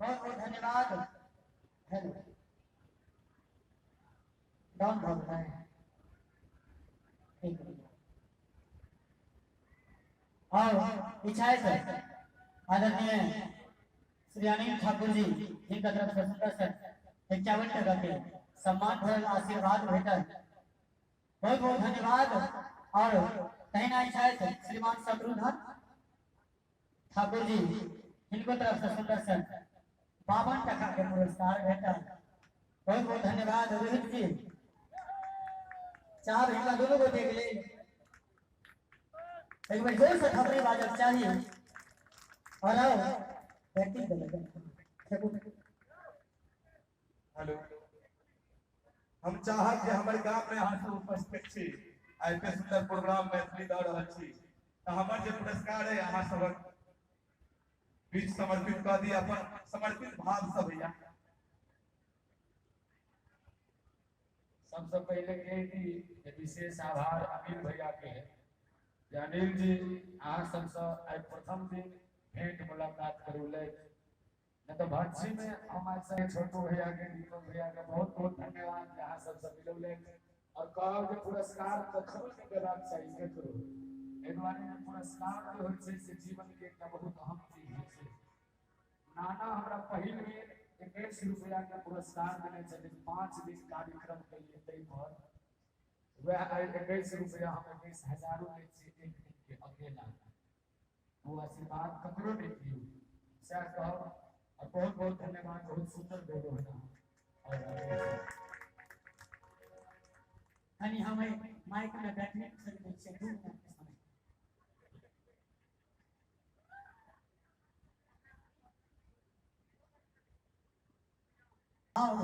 बहुत धन्यवाद। Hello down भाग रहा है और इच्छा है आदरणीय श्री अनिल ठाकुर जी जिनका तरफ से सुंदर से 51 टका के सम्मान भरल आशीर्वाद भेटल। बहुत बहुत धन्यवाद। और कहना इच्छा है श्रीमान शत्रुघ्न ठाकुर जी जिनको तरफ से सुंदर से 52 टका के पुरस्कार भेटल। बहुत बहुत धन्यवाद। रोहित जी चार हिंगा दोनों को देख ले एक बार जोर से खबरें बाजब चाहिए और आओ बैटिंग कर। हेलो हम चाहब कि हमारे गांव में यहाँ से उपस्थित छी ऐसे सुंदर प्रोग्राम मैथिली दऽ रहल छी तो हमार जो पुरस्कार है यहाँ सबक बीच समर्पित कर दिया अपन समर्पित भाव से भैया। सबसे पहले के विशेष आभार अनिल भैया के है। अनिल जी अहाँ सबसे आई प्रथम दिन भेंट मुलाकात करूले न तो भक्सी में हमारे से छोटू भैया के दीपक भैया के बहुत बहुत धन्यवाद जहाँ सबसे मिलौले और कहो जो पुरस्कार कखनो नहीं देबाक चाहिए करो एक बार में पुरस्कार जो होय से जीवन के एक बहुत अहम चीज है। नाना हमरा पहिल में 21 रुपया के पुरस्कार देने चले 5 दिन कार्यक्रम के लिए तय पर वह 21 रुपया हम 21,000 में से एक दिन के अकेला वो आशीर्वाद ककरो नहीं दियो सर कहो और बहुत बहुत धन्यवाद। बहुत सुंदर बोलो है और यानी हमें माइक में बैठने से दूर समय आओ